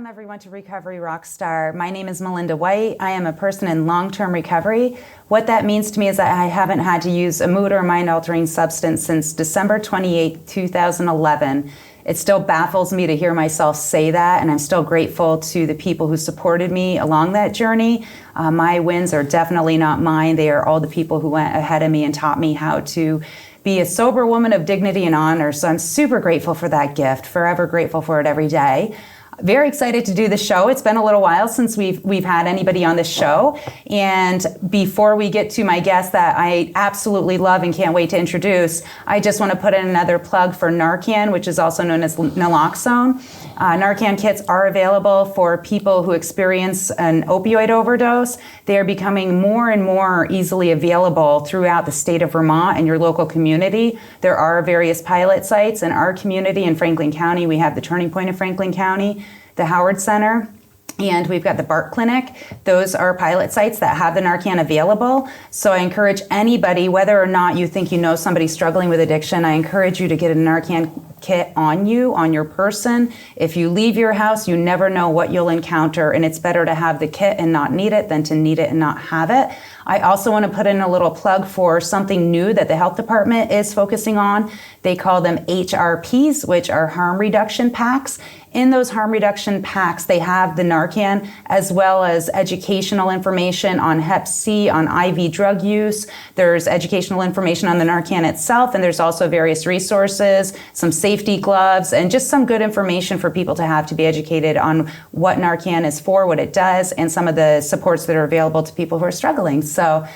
Welcome everyone to Recovery Rockstar. My name is Melinda White. I am a person in long-term recovery. What that means to me is that I haven't had to use a mood or mind-altering substance since December 28, 2011. It still baffles me to hear myself say that, and I'm still grateful to the people who supported me along that journey. My wins are definitely not mine. They are all the people who went ahead of me and taught me how to be a sober woman of dignity and honor. So I'm super grateful for that gift, forever grateful for it every day. Very excited to do the show. It's been a little while since we've had anybody on this show. And before we get to my guest that I absolutely love and can't wait to introduce, I just want to put in another plug for Narcan, which is also known as naloxone. Narcan kits are available for people who experience an opioid overdose. They are becoming more and more easily available throughout the state of Vermont and your local community. There are various pilot sites in our community in Franklin County. We have the Turning Point of Franklin County, the Howard Center, and we've got the BART Clinic. Those are pilot sites that have the Narcan available. So I encourage anybody, whether or not you think you know somebody struggling with addiction, I encourage you to get a Narcan kit on you, on your person. If you leave your house, you never know what you'll encounter, and it's better to have the kit and not need it than to need it and not have it. I also want to put in a little plug for something new that the health department is focusing on. They call them HRPs, which are harm reduction packs. In those harm reduction packs, they have the Narcan as well as educational information on Hep C, on IV drug use. There's educational information on the Narcan itself, and there's also various resources, some safety gloves, and just some good information for people to have to be educated on what Narcan is for, what it does, and some of the supports that are available to people who are struggling. So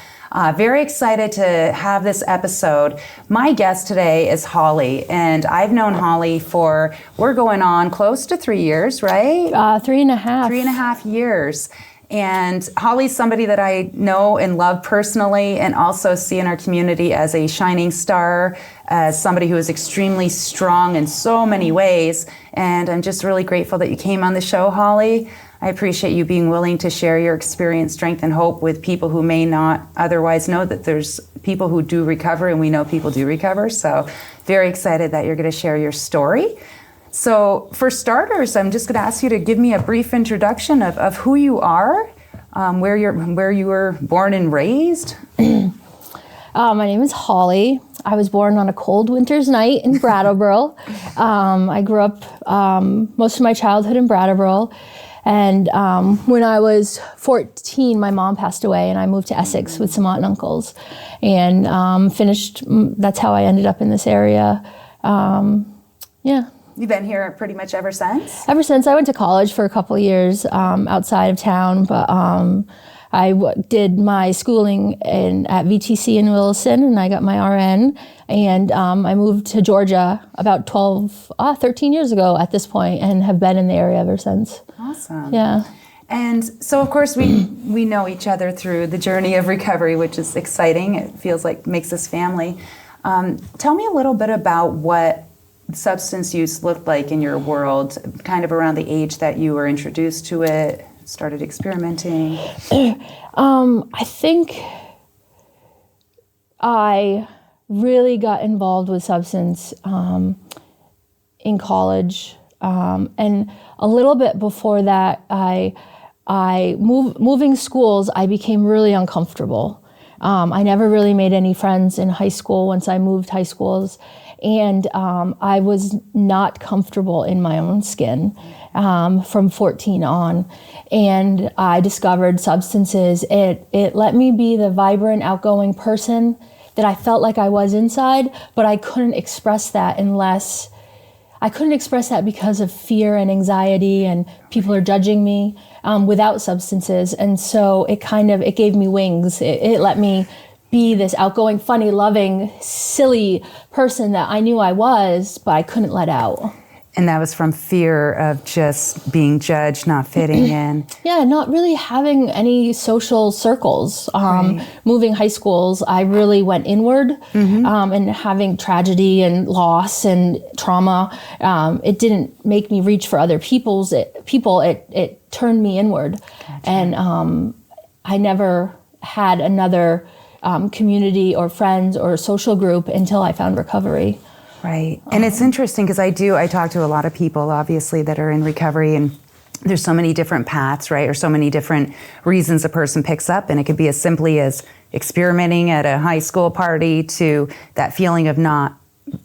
very excited to have this episode. My guest today is Holly, and I've known Holly for, we're going on close to 3 years, right? 3.5. 3.5 years. And Holly's somebody that I know and love personally, and also see in our community as a shining star, as somebody who is extremely strong in so many ways. And I'm just really grateful that you came on the show, Holly. I appreciate you being willing to share your experience, strength, and hope with people who may not otherwise know that there's people who do recover, and we know people do recover. So very excited that you're going to share your story. So for starters, I'm just going to ask you to give me a brief introduction of who you are, where you were born and raised. My name is Holly. I was born on a cold winter's night in Brattleboro. I grew up most of my childhood in Brattleboro. And when I was 14, my mom passed away, and I moved to Essex with some aunt and uncles, and that's how I ended up in this area. Yeah. You've been here pretty much ever since? Ever since. I went to college for a couple of years outside of town, but I did my schooling at VTC in Williston, and I got my RN, and I moved to Georgia about 13 years ago at this point, and have been in the area ever since. Awesome. Yeah. And so, of course, we know each other through the journey of recovery, which is exciting. It feels like makes us family. Tell me a little bit about what substance use looked like in your world, kind of around the age that you were introduced to it, started experimenting. I think I really got involved with substance in college, and a little bit before that, moving schools, I became really uncomfortable. I never really made any friends in high school once I moved high schools, and I was not comfortable in my own skin from 14 on. And I discovered substances. It let me be the vibrant, outgoing person that I felt like I was inside, but I couldn't express that because of fear and anxiety, and people are judging me without substances. And so it gave me wings. It let me be this outgoing, funny, loving, silly person that I knew I was, but I couldn't let out. And that was from fear of just being judged, not fitting in. Yeah, not really having any social circles. Right. Moving high schools, I really went inward, and having tragedy and loss and trauma. It didn't make me reach for other people. It turned me inward. Gotcha. And I never had another community or friends or social group until I found recovery. Right. And it's interesting because I talk to a lot of people, obviously, that are in recovery, and there's so many different paths, right? Or so many different reasons a person picks up. And it could be as simply as experimenting at a high school party to that feeling of not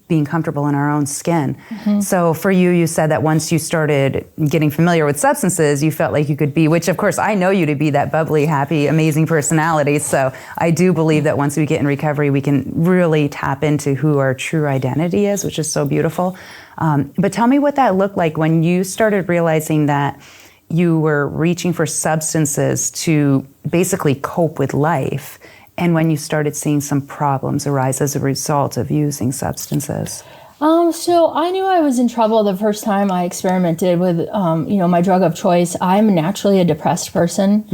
being comfortable in our own skin. So for you, you said that once you started getting familiar with substances, you felt like you could be, which of course I know you to be that bubbly, happy, amazing personality. So I do believe that once we get in recovery, we can really tap into who our true identity is, which is so beautiful. But tell me what that looked like when you started realizing that you were reaching for substances to basically cope with life, and when you started seeing some problems arise as a result of using substances. So I knew I was in trouble the first time I experimented with, my drug of choice. I'm naturally a depressed person.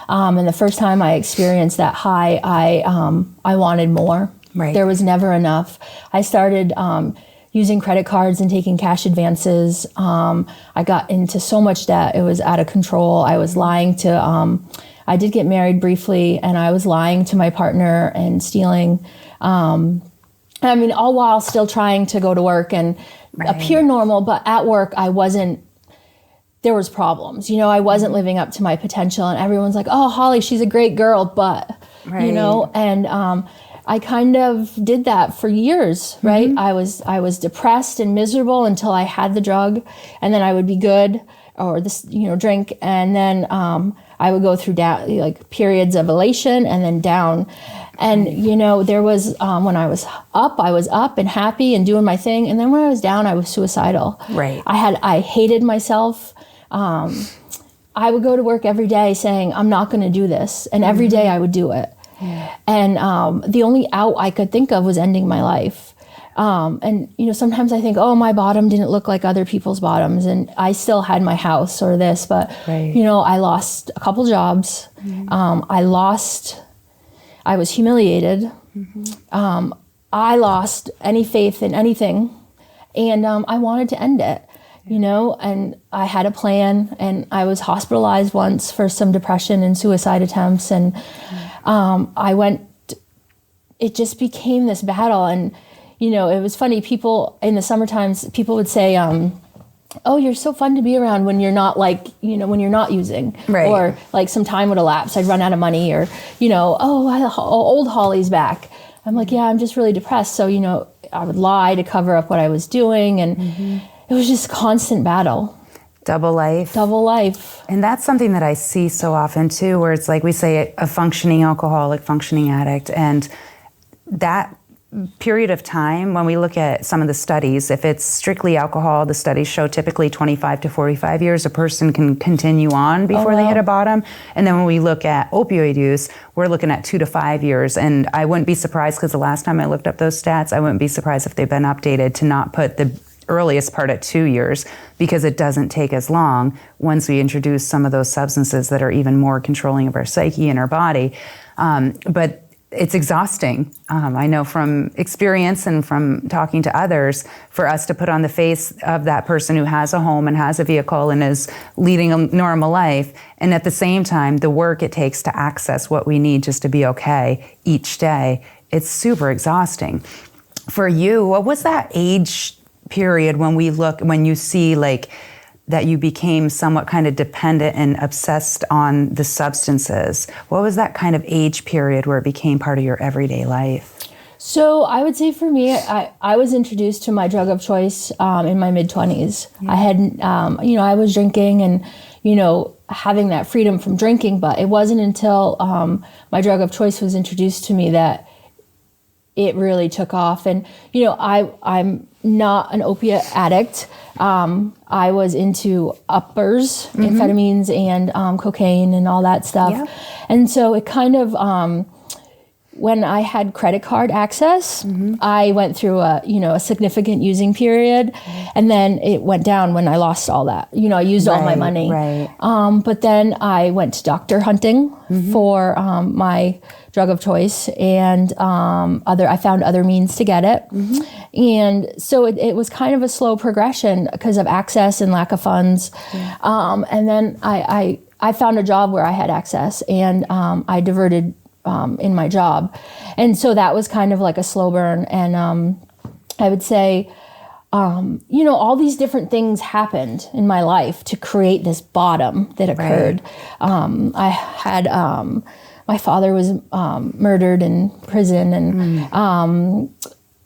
And the first time I experienced that high, I wanted more. Right. There was never enough. I started using credit cards and taking cash advances. I got into so much debt. It was out of control. I was lying to, I did get married briefly, and I was lying to my partner and stealing. All while still trying to go to work and appear normal, but at work there was problems. I wasn't living up to my potential, and everyone's like, oh, Holly, she's a great girl, but, and I kind of did that for years, right? I was depressed and miserable until I had the drug, and then I would be good, or this, drink, and then I would go through down, like periods of elation and then down. And, there was, when I was up and happy and doing my thing. And then when I was down, I was suicidal. Right. I hated myself. I would go to work every day saying, I'm not going to do this. And every day I would do it. Yeah. And the only out I could think of was ending my life. And sometimes I think, oh, my bottom didn't look like other people's bottoms, and I still had my house or this, but, I lost a couple jobs. I was humiliated. I lost any faith in anything, and I wanted to end it, and I had a plan, and I was hospitalized once for some depression and suicide attempts, and it just became this battle. And it was funny, people in the summer times, people would say, oh, you're so fun to be around when you're not when you're not using, or like some time would elapse, I'd run out of money, or, old Holly's back. I'm like, yeah, I'm just really depressed. So, I would lie to cover up what I was doing. And it was just constant battle. Double life. Double life. And that's something that I see so often too, where it's like we say a functioning alcoholic, functioning addict. And that period of time, when we look at some of the studies, if it's strictly alcohol, the studies show typically 25 to 45 years a person can continue on before they hit a bottom. And then when we look at opioid use, we're looking at 2 to 5 years. And I wouldn't be surprised, because the last time I looked up those stats, I wouldn't be surprised if they've been updated to not put the earliest part at 2 years, because it doesn't take as long once we introduce some of those substances that are even more controlling of our psyche and our body. But it's exhausting. I know from experience and from talking to others, for us to put on the face of that person who has a home and has a vehicle and is leading a normal life, and at the same time, the work it takes to access what we need just to be okay each day, it's super exhausting. For you, what was that age period when you see like that you became somewhat kind of dependent and obsessed on the substances? What was that kind of age period where it became part of your everyday life? So I would say for me, I was introduced to my drug of choice in my mid-20s. I had, I was drinking and, having that freedom from drinking, but it wasn't until my drug of choice was introduced to me that it really took off. And, I'm not an opiate addict. I was into uppers, amphetamines and cocaine and all that stuff. Yeah. And so it kind of, when I had credit card access, I went through a significant using period, and then it went down when I lost all that. I used all my money. Right. But then I went to doctor hunting for my drug of choice, and I found other means to get it. And so it was kind of a slow progression because of access and lack of funds. Yeah. And then I found a job where I had access, and I diverted in my job. And so that was kind of like a slow burn. And I would say all these different things happened in my life to create this bottom that occurred. Right. I had, my father was murdered in prison, and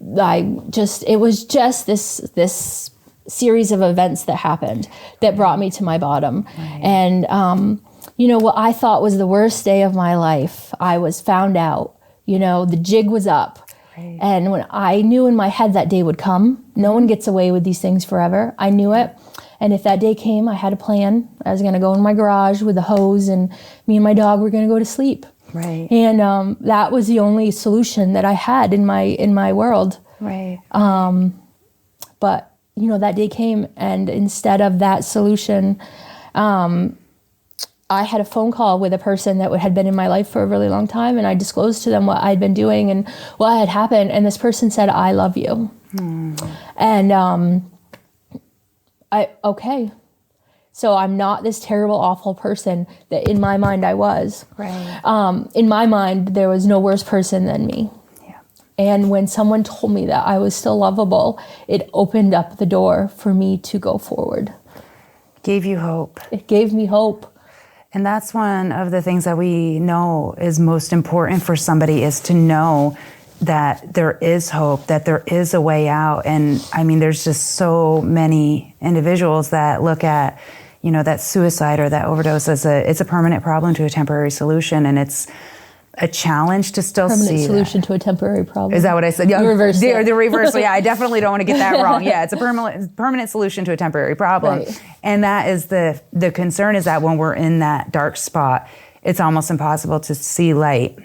it was just this series of events that happened that brought me to my bottom. Right. And, what I thought was the worst day of my life, I was found out, the jig was up. Right. And when I knew in my head that day would come, no one gets away with these things forever. I knew it. And if that day came, I had a plan. I was going to go in my garage with a hose, and me and my dog were going to go to sleep. Right. And that was the only solution that I had in my world. Right. But that day came, and instead of that solution, I had a phone call with a person that had been in my life for a really long time, and I disclosed to them what I'd been doing and what had happened, and this person said, "I love you." And okay. So I'm not this terrible, awful person that in my mind I was. Right. In my mind, there was no worse person than me. Yeah. And when someone told me that I was still lovable, it opened up the door for me to go forward. Gave you hope. It gave me hope. And that's one of the things that we know is most important for somebody, is to know that there is hope, that there is a way out. And I mean, there's just so many individuals that look at, that suicide or that overdose as it's a permanent problem to a temporary solution. And it's a challenge to still see permanent solution to a temporary problem. Is that what I said? Yeah, the reverse. The reversal. Yeah, I definitely don't want to get that wrong. Yeah, it's a permanent solution to a temporary problem. Right. And that is the concern, is that when we're in that dark spot, it's almost impossible to see light.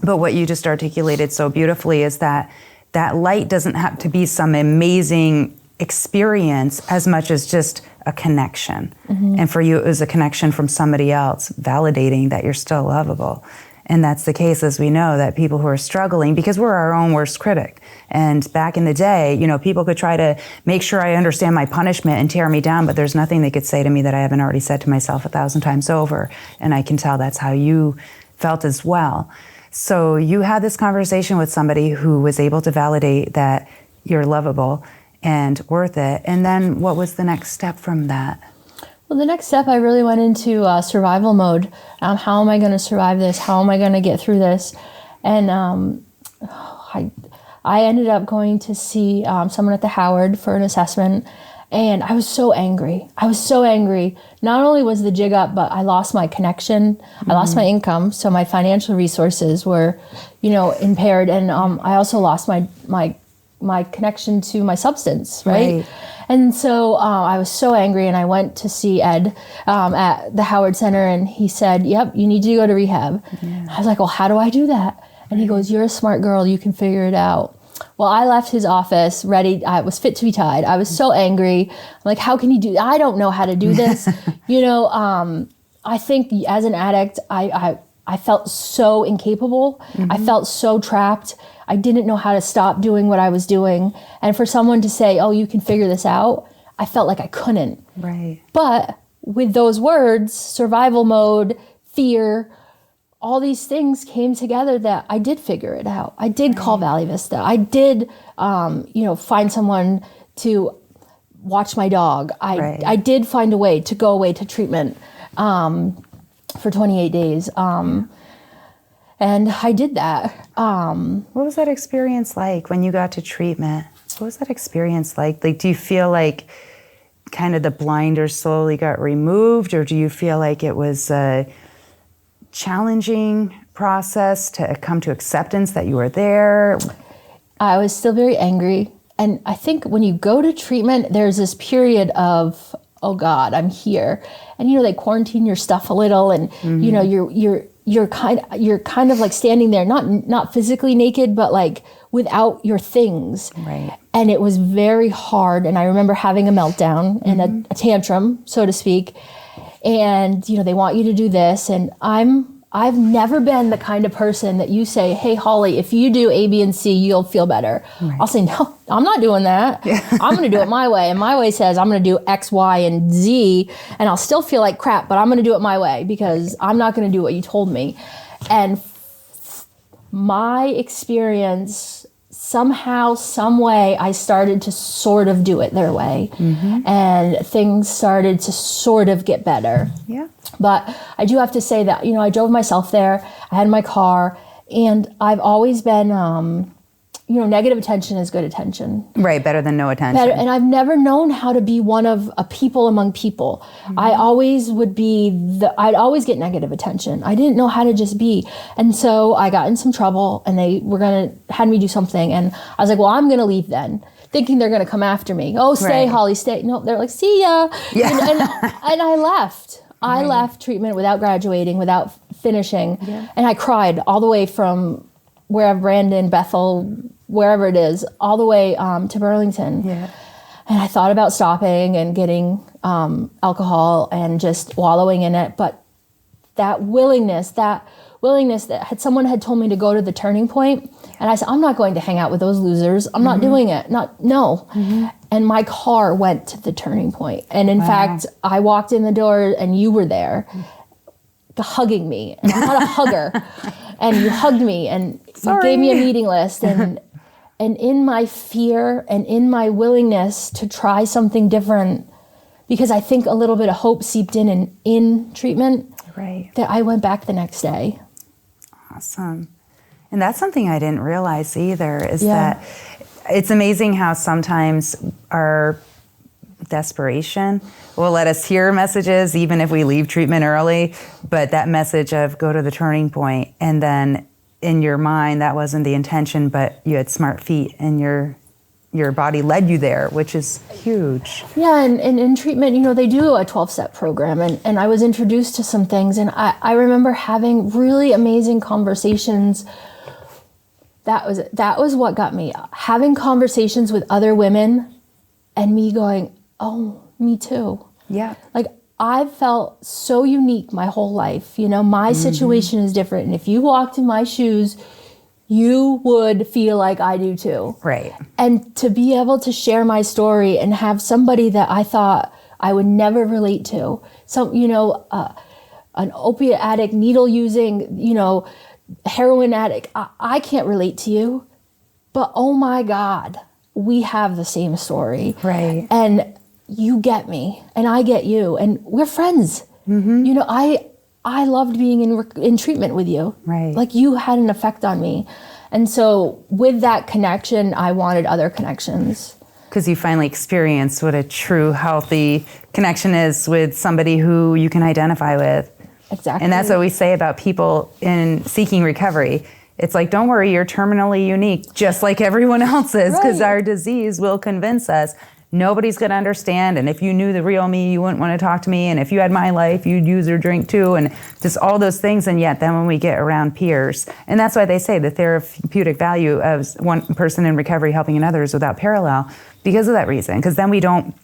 But what you just articulated so beautifully is that light doesn't have to be some amazing experience as much as just a connection. Mm-hmm. And for you, it was a connection from somebody else validating that you're still lovable. And that's the case, as we know, that people who are struggling, because we're our own worst critic. And back in the day, people could try to make sure I understand my punishment and tear me down, but there's nothing they could say to me that I haven't already said to myself 1,000 times over. And I can tell that's how you felt as well. So you had this conversation with somebody who was able to validate that you're lovable and worth it. And then what was the next step from that? Well, the next step, I really went into survival mode. How am I going to survive this? How am I going to get through this? And I ended up going to see someone at the Howard for an assessment, and I was so angry. Not only was the jig up, but I lost my connection. Mm-hmm. I lost my income, so my financial resources were, impaired, and I also lost my connection to my substance, right? And so I was so angry, and I went to see Ed at the Howard Center, and he said, "Yep, you need to go to rehab." Yeah. I was like, "Well, how do I do that?" And he goes, "You're a smart girl, you can figure it out." Well, I left his office ready. I was fit to be tied. I was so angry. I'm like, how can he do? I don't know how to do this. I think as an addict, I felt so incapable. Mm-hmm. I felt so trapped. I didn't know how to stop doing what I was doing. And for someone to say, "Oh, you can figure this out," I felt like I couldn't. Right. But with those words, survival mode, fear, all these things came together that I did figure it out. I did call Valley Vista. I did, find someone to watch my dog. I did find a way to go away to treatment for 28 days. And I did that. What was that experience like when you got to treatment? What was that experience like? Like, do you feel like kind of the blinders slowly got removed, or do you feel like it was a challenging process to come to acceptance that you were there? I was still very angry. And I think when you go to treatment, there's this period of, oh God, I'm here. And, they quarantine your stuff a little, and, mm-hmm. You're kind of like standing there, not physically naked, but like without your things. Right. And it was very hard. And I remember having a meltdown and mm-hmm. a tantrum, so to speak. And, they want you to do this. And I've never been the kind of person that you say, "Hey, Holly, if you do A, B, and C, you'll feel better." Right. I'll say, "No, I'm not doing that. Yeah. I'm going to do it my way." And my way says I'm going to do X, Y, and Z, and I'll still feel like crap, but I'm going to do it my way because I'm not going to do what you told me. And my experience somehow, some way, I started to sort of do it their way. And things started to sort of get better. Yeah. But I do have to say that, I drove myself there. I had my car. And I've always been, negative attention is good attention. Right, better than no attention. And I've never known how to be one of a people among people. I always I'd always get negative attention. I didn't know how to just be. And so I got in some trouble and they had me do something. And I was like, well, I'm going to leave then, thinking they're going to come after me. Oh, stay, right. Holly, stay. No, they're like, see ya. Yeah. And I left. I left treatment without graduating, without finishing. Yeah. And I cried all the way from wherever, Brandon, Bethel, wherever it is, all the way to Burlington. Yeah. And I thought about stopping and getting alcohol and just wallowing in it. But that willingness that someone had told me to go to the turning point, and I said, I'm not going to hang out with those losers. I'm not doing it. No. And my car went to the turning point. And in fact, I walked in the door and you were there hugging me. And I'm not a hugger. And you hugged me and you gave me a meeting list. And in my fear and in my willingness to try something different, because I think a little bit of hope seeped in treatment, that I went back the next day. Awesome. And that's something I didn't realize either, is that it's amazing how sometimes our desperation will let us hear messages, even if we leave treatment early, but that message of go to the turning point, and then in your mind, that wasn't the intention, but you had smart feet and your body led you there, which is huge. Yeah, and in treatment, they do a 12-step program, and I was introduced to some things, and I remember having really amazing conversations. That was what got me. Having conversations with other women and me going, oh, me too. Yeah. Like, I've felt so unique my whole life. My situation is different. And if you walked in my shoes, you would feel like I do too. Right. And to be able to share my story and have somebody that I thought I would never relate to, an opiate addict, needle using, heroin addict, I can't relate to you, but oh my God, we have the same story. Right. And you get me and I get you and we're friends. I loved being in treatment with you. Right. Like, you had an effect on me. And so with that connection, I wanted other connections. Because you finally experienced what a true healthy connection is with somebody who you can identify with. Exactly. And that's what we say about people in seeking recovery. It's like, don't worry, you're terminally unique, just like everyone else is, because our disease will convince us nobody's going to understand. And if you knew the real me, you wouldn't want to talk to me. And if you had my life, you'd use or drink too. And just all those things. And yet then when we get around peers, and that's why they say the therapeutic value of one person in recovery helping another is without parallel, because of that reason. Because then we don't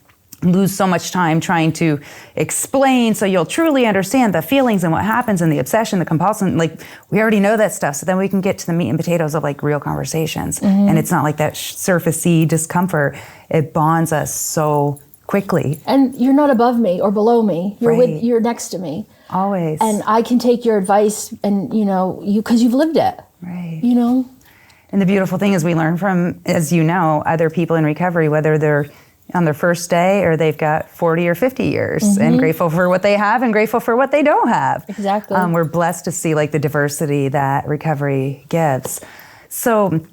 lose so much time trying to explain so you'll truly understand the feelings and what happens and the obsession, the compulsion. Like, we already know that stuff, so then we can get to the meat and potatoes of like real conversations. And it's not like that surfacey discomfort. It bonds us so quickly. And you're not above me or below me. You're next to me. Always. And I can take your advice and, because you've lived it. Right. And the beautiful thing is we learn from, as you know, other people in recovery, whether they're on their first day or they've got 40 or 50 years, and grateful for what they have and grateful for what they don't have. Exactly. We're blessed to see like the diversity that recovery gives. So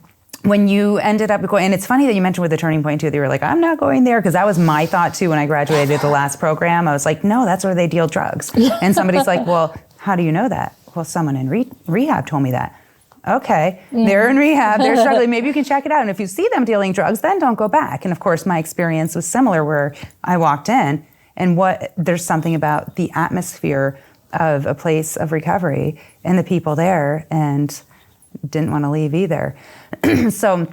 when you ended up going, and it's funny that you mentioned with the turning point too, that you were like, I'm not going there, because that was my thought too when I graduated the last program. I was like, no, that's where they deal drugs. And somebody's like, well, how do you know that? Well, someone in rehab told me that. Okay, they're in rehab, they're struggling, maybe you can check it out. And if you see them dealing drugs, then don't go back. And of course, my experience was similar, where I walked in and there's something about the atmosphere of a place of recovery and the people there, and didn't want to leave either. So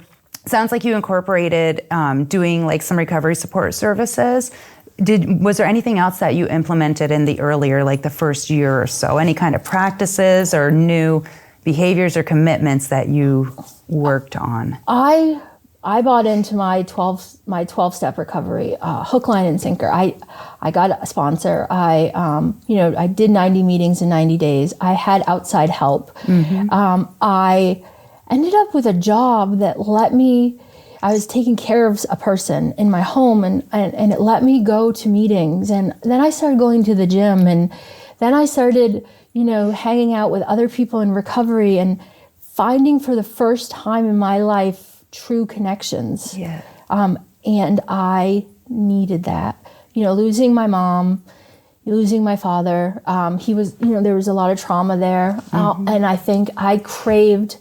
sounds like you incorporated doing like some recovery support services. Was there anything else that you implemented in the earlier, like the first year or so? Any kind of practices or new behaviors or commitments that you worked on? I bought into my 12-step recovery, hook, line, and sinker. I got a sponsor. I did 90 meetings in 90 days. I had outside help. ended up with a job that let me, I was taking care of a person in my home, and it let me go to meetings. And then I started going to the gym, and then I started, hanging out with other people in recovery and finding for the first time in my life true connections. Yeah. And I needed that. Losing my mom, losing my father, he was, there was a lot of trauma there. And I think I craved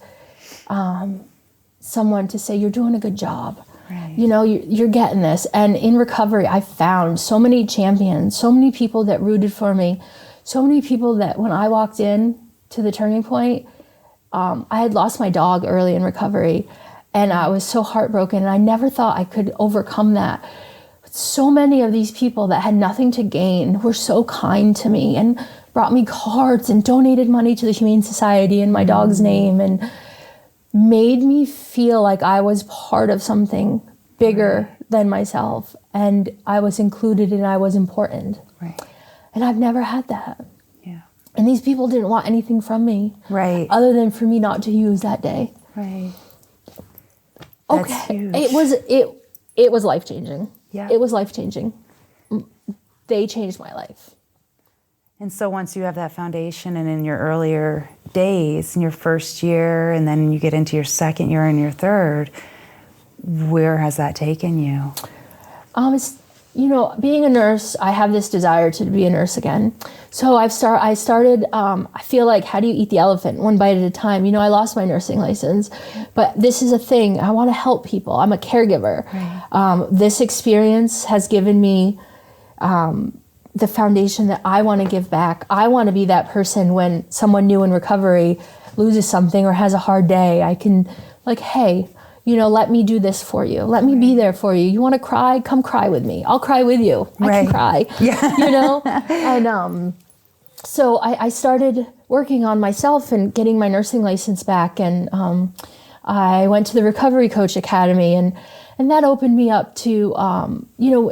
someone to say, you're doing a good job. Right. You're getting this. And in recovery, I found so many champions, so many people that rooted for me, so many people that when I walked in to the turning point, I had lost my dog early in recovery, and I was so heartbroken, and I never thought I could overcome that. But so many of these people that had nothing to gain were so kind to me and brought me cards and donated money to the Humane Society in my dog's name, and made me feel like I was part of something bigger than myself, and I was included and I was important. Right. And I've never had that. Yeah. And these people didn't want anything from me. Right. Other than for me not to use that day. Right. Okay. That's huge. It was life-changing. Yeah. It was life-changing. They changed my life. And so once you have that foundation, and in your earlier days, in your first year, and then you get into your second year and your third, where has that taken you? It's, being a nurse, I have this desire to be a nurse again. So I started, I feel like, how do you eat the elephant? One bite at a time. I lost my nursing license, but this is a thing. I want to help people. I'm a caregiver. Right. This experience has given me the foundation that I want to give back. I want to be that person when someone new in recovery loses something or has a hard day. I can, hey, let me do this for you. Let me be there for you. You want to cry? Come cry with me. I'll cry with you. I can cry. Yeah. And so I started working on myself and getting my nursing license back. And I went to the Recovery Coach Academy, and that opened me up to,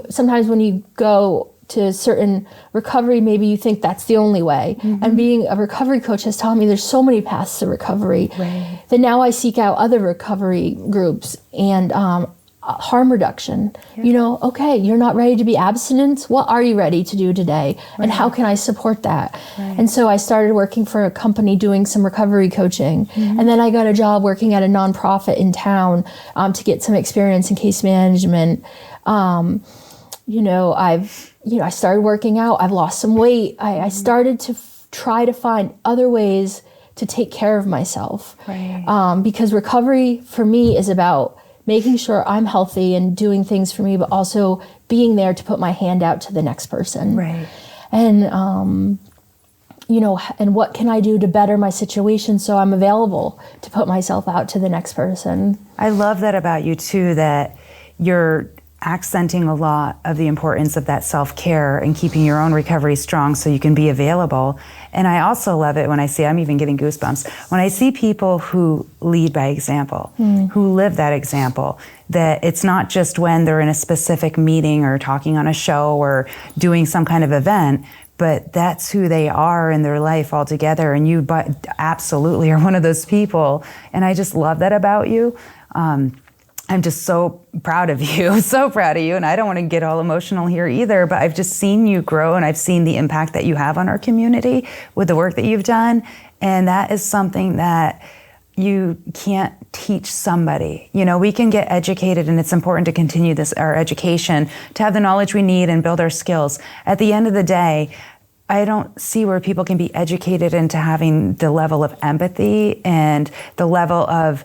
sometimes when you go to certain recovery, maybe you think that's the only way. Mm-hmm. And being a recovery coach has taught me there's so many paths to recovery. Right. That now I seek out other recovery groups and harm reduction. Yeah. Okay, you're not ready to be abstinent. What are you ready to do today? Right. And how can I support that? Right. And so I started working for a company doing some recovery coaching. Mm-hmm. And then I got a job working at a nonprofit in town to get some experience in case management. I started working out. I've lost some weight. I started to try to find other ways to take care of myself. Right. Because recovery for me is about making sure I'm healthy and doing things for me, but also being there to put my hand out to the next person. Right. And, and what can I do to better my situation so I'm available to put myself out to the next person? I love that about you too, that you're accenting a lot of the importance of that self-care and keeping your own recovery strong so you can be available. And I also love it when I see, I'm even getting goosebumps, when I see people who lead by example, who live that example, that it's not just when they're in a specific meeting or talking on a show or doing some kind of event, but that's who they are in their life altogether. And you absolutely are one of those people. And I just love that about you. I'm just so proud of you, so proud of you. And I don't want to get all emotional here either, but I've just seen you grow, and I've seen the impact that you have on our community with the work that you've done. And that is something that you can't teach somebody. We can get educated, and it's important to continue our education, to have the knowledge we need and build our skills. At the end of the day, I don't see where people can be educated into having the level of empathy and the level of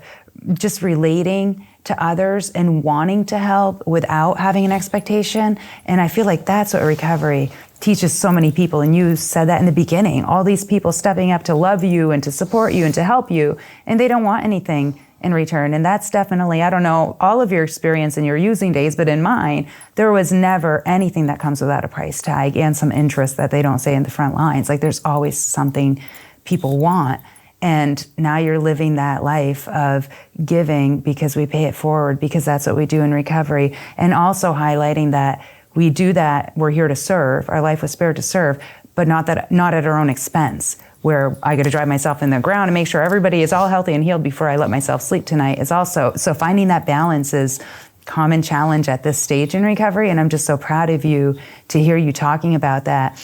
just relating to others and wanting to help without having an expectation. And I feel like that's what recovery teaches so many people. And you said that in the beginning, all these people stepping up to love you and to support you and to help you, and they don't want anything in return. And that's definitely, I don't know all of your experience in your using days, but in mine, there was never anything that comes without a price tag and some interest that they don't say in the front lines. Like, there's always something people want. And now you're living that life of giving because we pay it forward, because that's what we do in recovery. And also highlighting that we do that, we're here to serve, our life was spared to serve, but not at our own expense, where I got to drive myself in the ground and make sure everybody is all healthy and healed before I let myself sleep tonight is also, so finding that balance is common challenge at this stage in recovery. And I'm just so proud of you to hear you talking about that.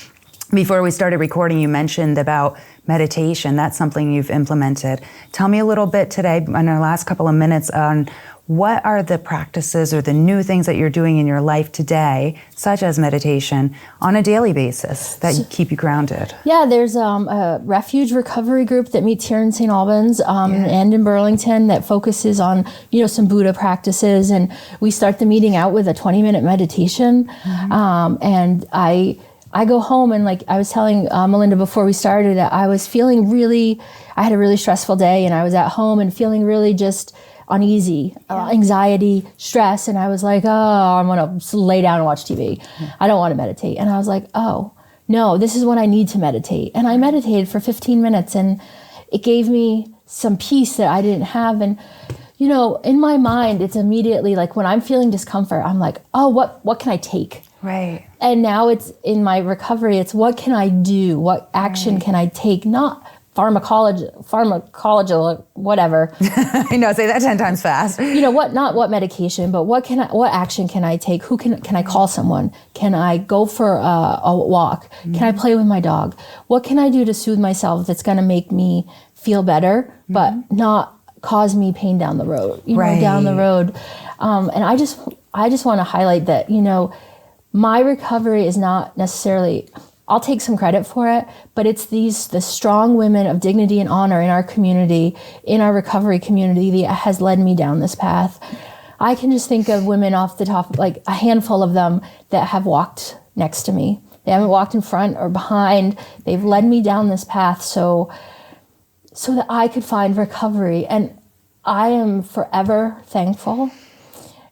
Before we started recording, you mentioned about meditation. That's something you've implemented. Tell me a little bit today, in our last couple of minutes, on what are the practices or the new things that you're doing in your life today, such as meditation, on a daily basis that keep you grounded? Yeah, there's a refuge recovery group that meets here in St. Albans and in Burlington that focuses on, some Buddha practices. And we start the meeting out with a 20-minute meditation. And I go home and, like I was telling Melinda before we started, I was feeling I had a really stressful day, and I was at home and feeling really just uneasy, anxiety, stress. And I was like, I'm going to lay down and watch TV. I don't want to meditate. And I was like, oh, no, this is when I need to meditate. And I meditated for 15 minutes, and it gave me some peace that I didn't have. And, in my mind, it's immediately like when I'm feeling discomfort, I'm like, oh, what can I take? Right. And now it's in my recovery, it's what can I do? What action can I take? Not pharmacology, whatever. I know, say that 10 times fast. Not what medication, but what action can I take? Can I call someone? Can I go for a walk? Can I play with my dog? What can I do to soothe myself that's going to make me feel better, but not cause me pain down the road, down the road. And I just want to highlight that, my recovery is not necessarily, I'll take some credit for it, but it's the strong women of dignity and honor in our community, in our recovery community, that has led me down this path. I can just think of women off the top, like a handful of them that have walked next to me. They haven't walked in front or behind. They've led me down this path so that I could find recovery. And I am forever thankful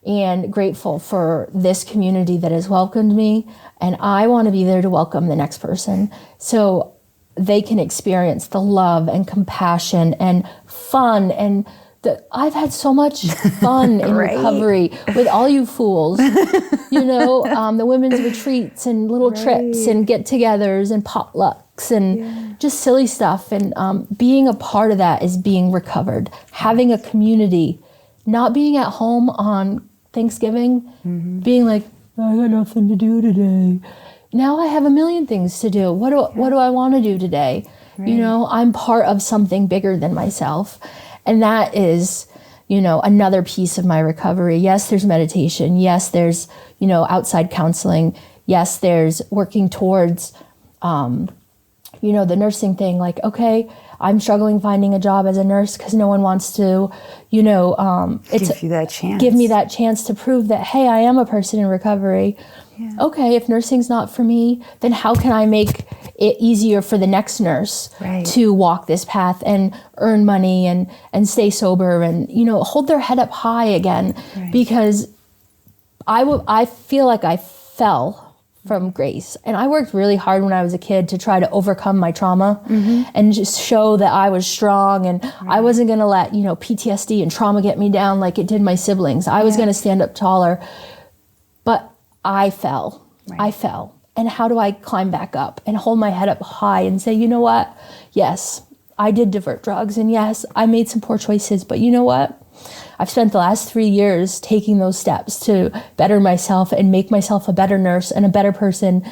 and grateful for this community that has welcomed me. And I want to be there to welcome the next person so they can experience the love and compassion and fun. And I've had so much fun in recovery with all you fools, the women's retreats and little trips and get-togethers and potlucks and just silly stuff. And being a part of that is being recovered, having a community, not being at home on Thanksgiving, being like, I got nothing to do today. Now I have a million things to do. What do I want to do today? Right. I'm part of something bigger than myself. And that is, another piece of my recovery. Yes, there's meditation. Yes, there's, outside counseling. Yes, there's working towards, the nursing thing. Like, okay, I'm struggling finding a job as a nurse because no one wants to, give you that chance. Give me that chance to prove that, hey, I am a person in recovery. Yeah. Okay, if nursing's not for me, then how can I make it easier for the next nurse to walk this path and earn money and stay sober and, hold their head up high again? Right. Because I feel like I fell from grace. And I worked really hard when I was a kid to try to overcome my trauma and just show that I was strong and I wasn't going to let, PTSD and trauma get me down like it did my siblings. I was going to stand up taller. But I fell. Right. I fell. And how do I climb back up and hold my head up high and say, you know what? Yes, I did divert drugs. And yes, I made some poor choices. But you know what? I've spent the last 3 years taking those steps to better myself and make myself a better nurse and a better person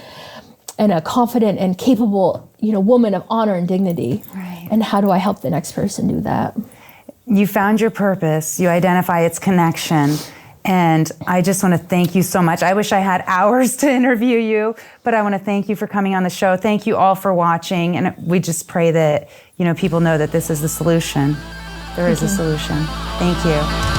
and a confident and capable, woman of honor and dignity. Right. And how do I help the next person do that? You found your purpose. You identify its connection. And I just want to thank you so much. I wish I had hours to interview you, but I want to thank you for coming on the show. Thank you all for watching. And we just pray that, people know that this is the solution. There is a solution. Thank you.